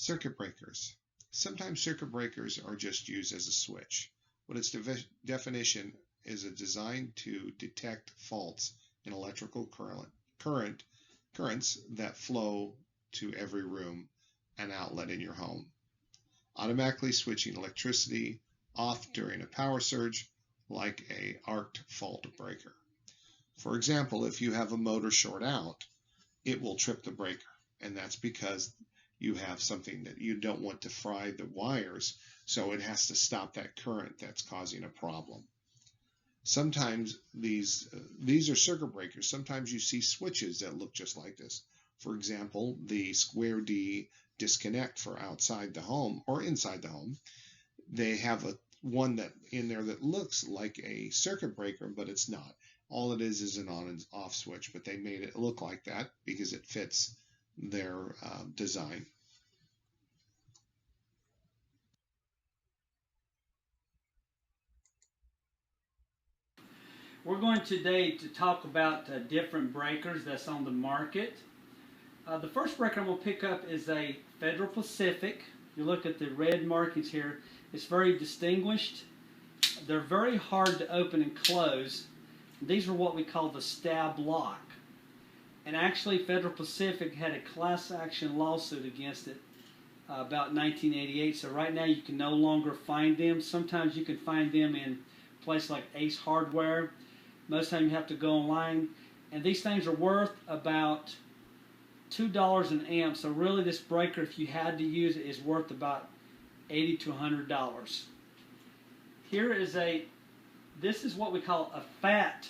Circuit breakers. Sometimes circuit breakers are just used as a switch, but its definition is designed to detect faults in electrical currents that flow to every room and outlet in your home, automatically switching electricity off during a power surge like a arced fault breaker. For example, if you have a motor short out, it will trip the breaker, and that's because you have something that you don't want to fry the wires, so it has to stop that current that's causing a problem. Sometimes these are circuit breakers. Sometimes you see switches that look just like this. For example, the square D disconnect for outside the home or inside the home. They have one that in there that looks like a circuit breaker, but it's not. All it is an on and off switch, but they made it look like that because it fits their design. We're going today to talk about different breakers that's on the market. The first breaker I'm going to pick up is a Federal Pacific. You look at the red markings here. It's very distinguished. They're very hard to open and close. These are what we call the stab lock. And actually Federal Pacific had a class action lawsuit against it about 1988. So right now you can no longer find them. Sometimes you can find them in places like Ace Hardware. Most of the time you have to go online. And these things are worth about $2 an amp. So really this breaker, if you had to use it, is worth about $80 to $100. This is what we call a fat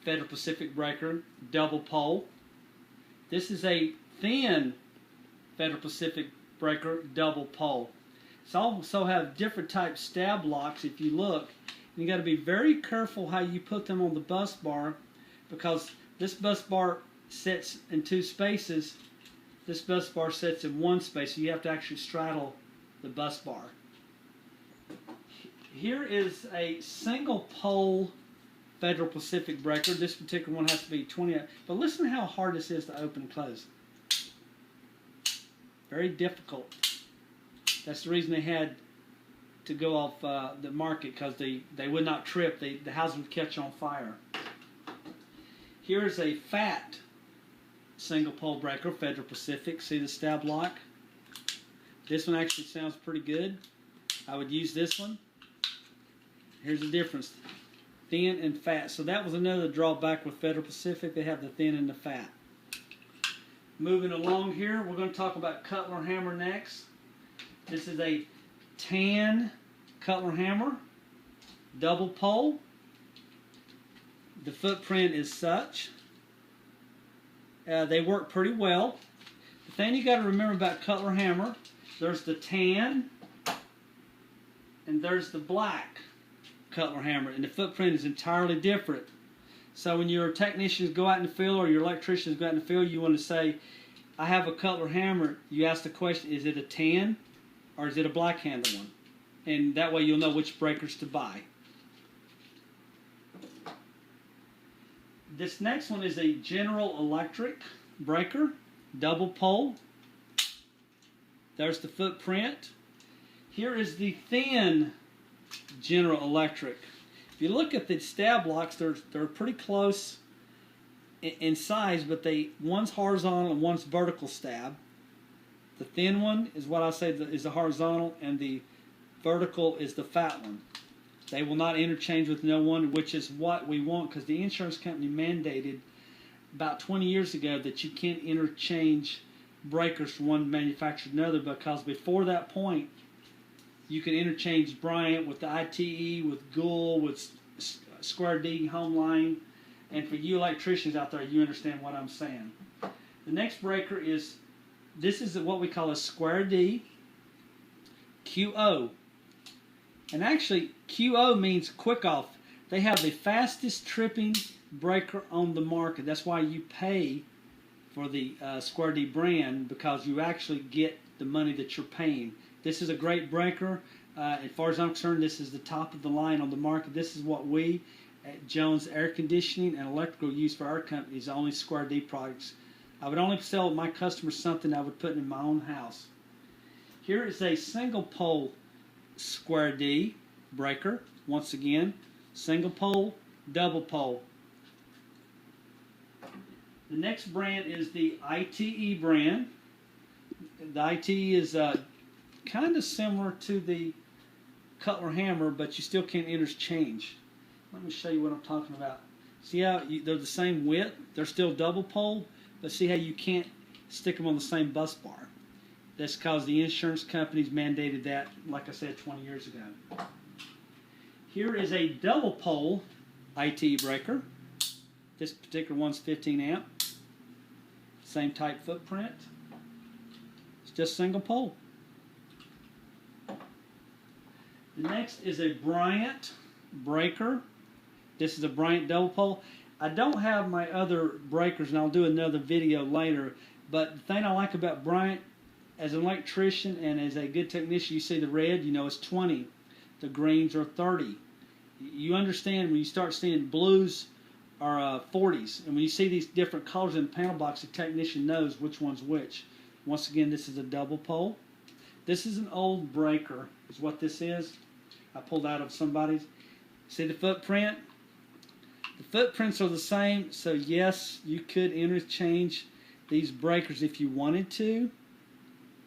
Federal Pacific breaker, double pole. This is a thin Federal Pacific breaker, double pole. It's also have different type stab locks if you look. You got to be very careful how you put them on the bus bar, because this bus bar sits in two spaces. This bus bar sits in one space, so you have to actually straddle the bus bar. Here is a single pole Federal Pacific breaker. This particular one has to be 20. But listen to how hard this is to open and close. Very difficult. That's the reason they had to go off the market, because they would not trip. The house would catch on fire. Here's a fat single pole breaker, Federal Pacific. See the stab lock? This one actually sounds pretty good. I would use this one. Here's the difference. Thin and fat. So that was another drawback with Federal Pacific. They have the thin and the fat. Moving along here, we're going to talk about Cutler hammer next. This is a tan Cutler hammer, double pole. The footprint is such. They work pretty well. The thing you got to remember about Cutler hammer, there's the tan and there's the black Cutler hammer, and the footprint is entirely different. So when your technicians go out in the field or your electricians go out in the field, you want to say, I have a Cutler hammer. You ask the question, is it a tan or is it a black handle one? And that way you'll know which breakers to buy. This next one is a General Electric breaker, double pole. There's the footprint. Here is the thin General Electric. If you look at the stab locks, they're pretty close in size, but one's horizontal and one's vertical stab. The thin one is what I say is the horizontal, and the vertical is the fat one. They will not interchange with no one, which is what we want, because the insurance company mandated about 20 years ago that you can't interchange breakers from one manufacturer to another, because before that point you can interchange Bryant with the ITE, with Gould, with Square D, Homeline. And for you electricians out there, you understand what I'm saying. The next breaker is, this is what we call a Square D QO. And actually, QO means quick off. They have the fastest tripping breaker on the market. That's why you pay for the Square D brand, because you actually get the money that you're paying. This is a great breaker. As far as I'm concerned, this is the top of the line on the market. This is what we at Jones Air Conditioning and Electrical use for our company, is only Square D products. I would only sell my customers something I would put in my own house. Here is a single pole square D breaker. Once again, single pole, double pole. The next brand is the ITE brand. The ITE is kind of similar to the Cutler hammer, but you still can't interchange. Let me show you what I'm talking about. See how they're the same width? They're still double pole, but see how you can't stick them on the same bus bar. That's because the insurance companies mandated that, like I said, 20 years ago. Here is a double pole ITE breaker. This particular one's 15 amp. Same type footprint. It's just single pole. The next is a Bryant breaker. This is a Bryant double pole. I don't have my other breakers, and I'll do another video later, but the thing I like about Bryant, as an electrician and as a good technician, you see the red, you know it's 20. The greens are 30. You understand when you start seeing blues are 40s, and when you see these different colors in the panel box, the technician knows which one's which. Once again, this is a double pole. This is an old breaker, is what this is. I pulled out of somebody's. See the footprint? The footprints are the same, so yes, you could interchange these breakers if you wanted to,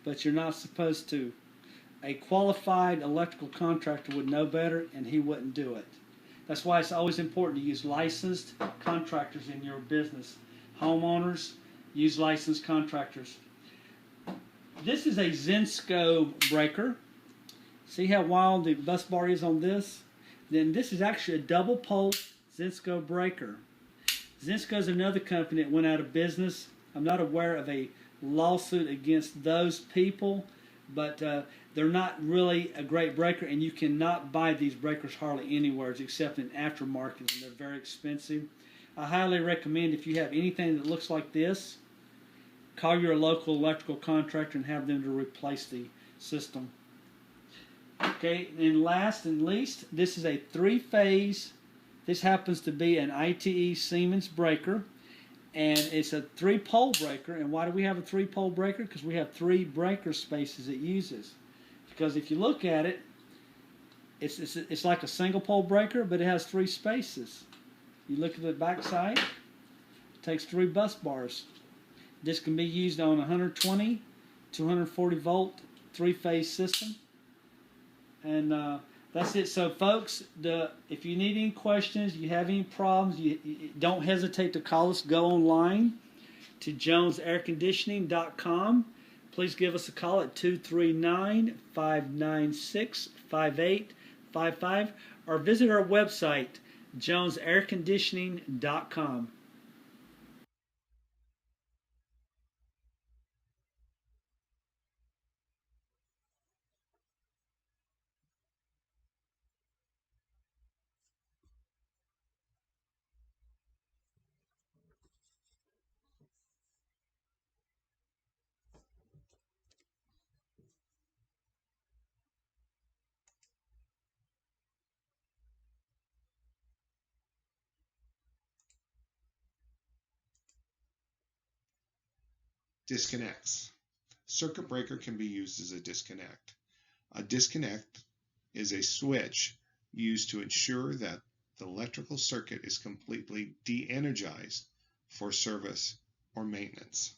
but you're not supposed to. A qualified electrical contractor would know better, and he wouldn't do it. That's why it's always important to use licensed contractors in your business. Homeowners, use licensed contractors. This is a Zensco breaker. See how wild the bus bar is on this? Then this is actually a double pole Zensco breaker. Zensco is another company that went out of business. I'm not aware of a lawsuit against those people, but they're not really a great breaker, and you cannot buy these breakers hardly anywhere except in aftermarket, and they're very expensive. I highly recommend, if you have anything that looks like this, call your local electrical contractor and have them to replace the system. Okay, and last and least, this is a three-phase. This happens to be an ITE Siemens breaker, and it's a three-pole breaker. And why do we have a three-pole breaker? Because we have 3 breaker spaces it uses. Because if you look at it, it's like a single-pole breaker, but it has 3 spaces. You look at the back side, it takes 3 bus bars. This can be used on 120, 240 volt, 3-phase system. And that's it. So, folks, if you need any questions, you have any problems, you don't hesitate to call us. Go online to jonesairconditioning.com. Please give us a call at 239-596-5855 or visit our website, jonesairconditioning.com. Disconnects. Circuit breaker can be used as a disconnect. A disconnect is a switch used to ensure that the electrical circuit is completely de-energized for service or maintenance.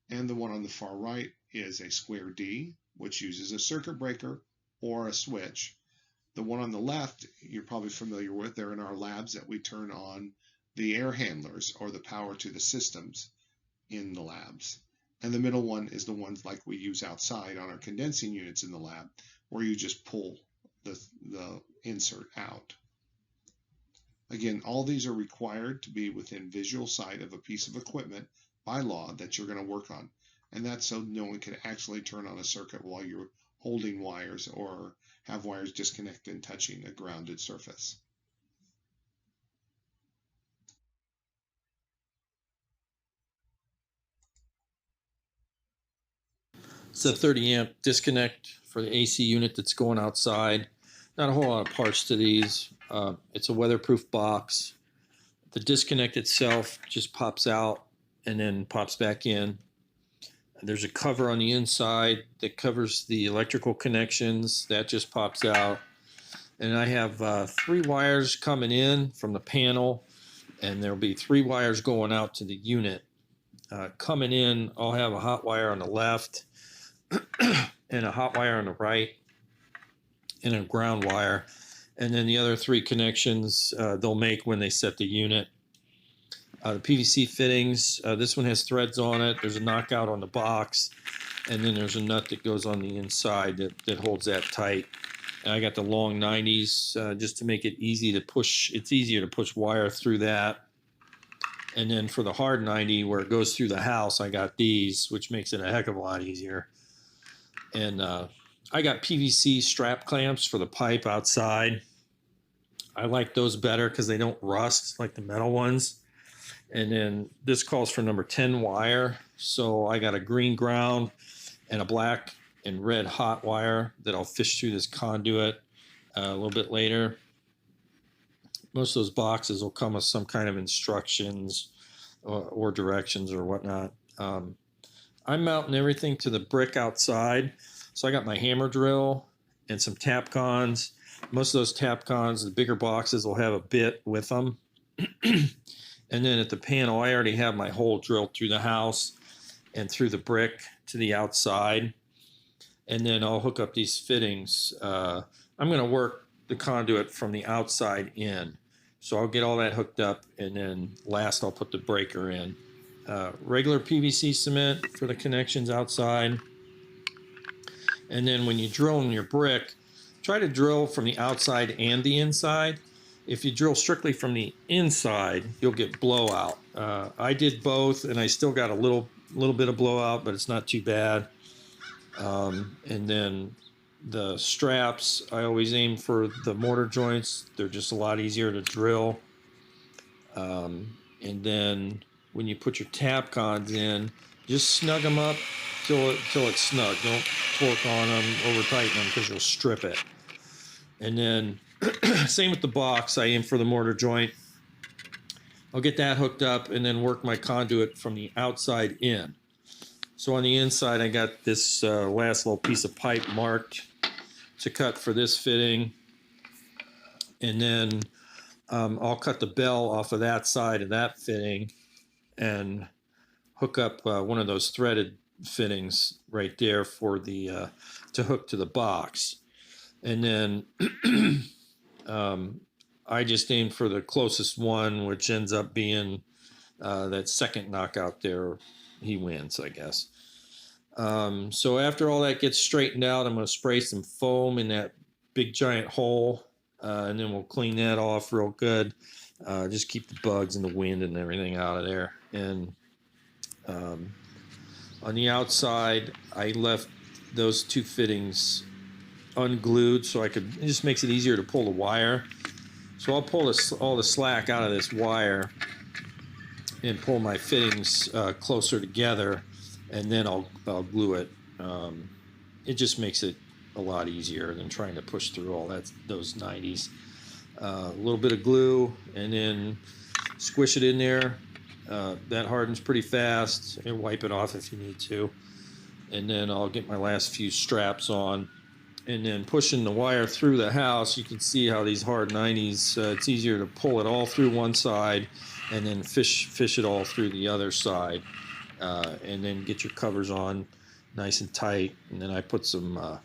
And the one on the far right is a square D, which uses a circuit breaker or a switch. The one on the left, you're probably familiar with. They're in our labs that we turn on the air handlers or the power to the systems in the labs. And the middle one is the ones like we use outside on our condensing units in the lab, where you just pull the insert out. Again, all these are required to be within visual sight of a piece of equipment by law that you're going to work on. And that's so no one can actually turn on a circuit while you're holding wires or have wires disconnected and touching a grounded surface. It's a 30 amp disconnect for the AC unit that's going outside. Not a whole lot of parts to these. It's a weatherproof box. The disconnect itself just pops out and then pops back in. There's a cover on the inside that covers the electrical connections. That just pops out. And I have 3 wires coming in from the panel, and there'll be 3 wires going out to the unit. Coming in, I'll have a hot wire on the left and a hot wire on the right and a ground wire. And then the other 3 connections they'll make when they set the unit. The PVC fittings, this one has threads on it. There's a knockout on the box, and then there's a nut that goes on the inside that holds that tight. And I got the long 90s just to make it easy to push. It's easier to push wire through that. And then for the hard 90, where it goes through the house, I got these, which makes it a heck of a lot easier. And I got PVC strap clamps for the pipe outside. I like those better because they don't rust like the metal ones. And then this calls for number 10 wire. So I got a green ground and a black and red hot wire that I'll fish through this conduit a little bit later. Most of those boxes will come with some kind of instructions or directions or whatnot. I'm mounting everything to the brick outside. So I got my hammer drill and some Tapcons. Most of those Tapcons, the bigger boxes, will have a bit with them. And then at the panel, I already have my hole drilled through the house and through the brick to the outside. And then I'll hook up these fittings. I'm going to work the conduit from the outside in. So I'll get all that hooked up, and then last I'll put the breaker in. Regular PVC cement for the connections outside. And then when you drill in your brick, try to drill from the outside and the inside. If you drill strictly from the inside, you'll get blowout. I did both, and I still got a little bit of blowout, but it's not too bad. And then the straps, I always aim for the mortar joints. They're just a lot easier to drill. And then when you put your Tapcons in, just snug them up till it's snug. Don't torque on them, over tighten them, because you'll strip it. And then same with the box. I aim for the mortar joint. I'll get that hooked up and then work my conduit from the outside in. So on the inside, I got this last little piece of pipe marked to cut for this fitting. And then I'll cut the bell off of that side of that fitting and hook up one of those threaded fittings right there for the to hook to the box. And then I just aimed for the closest one, which ends up being that second knockout there. He wins, I guess. So after all that gets straightened out, I'm going to spray some foam in that big giant hole, and then we'll clean that off real good. Just keep the bugs and the wind and everything out of there. And on the outside, I left those 2 fittings unglued so it just makes it easier to pull the wire. So I'll pull all the slack out of this wire and pull my fittings closer together, and then I'll glue it. It just makes it a lot easier than trying to push through all those 90s. A little bit of glue, and then squish it in there. That hardens pretty fast, and wipe it off if you need to. And then I'll get my last few straps on. And then pushing the wire through the house, you can see how these hard 90s, it's easier to pull it all through one side and then fish it all through the other side. And then get your covers on nice and tight. And then I put some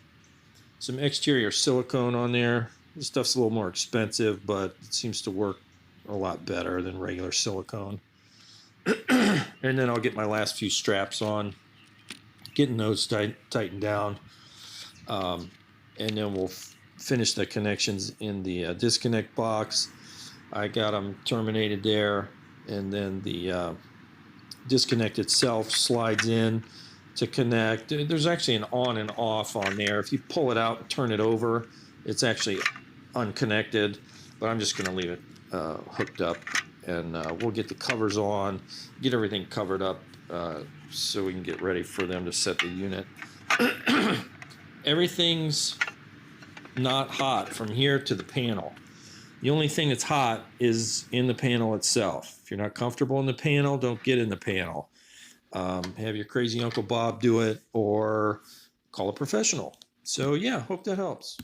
exterior silicone on there. This stuff's a little more expensive, but it seems to work a lot better than regular silicone. And then I'll get my last few straps on, getting those tightened down. And then we'll finish the connections in the disconnect box. I got them terminated there, and then the disconnect itself slides in to connect. There's actually an on and off on there. If you pull it out and turn it over, it's actually unconnected, but I'm just going to leave it hooked up, and we'll get the covers on, get everything covered up so we can get ready for them to set the unit. Everything's not hot from here to the panel. The only thing that's hot is in the panel itself. If you're not comfortable in the panel, don't get in the panel. have your crazy Uncle Bob do it, or call a professional. So yeah, hope that helps.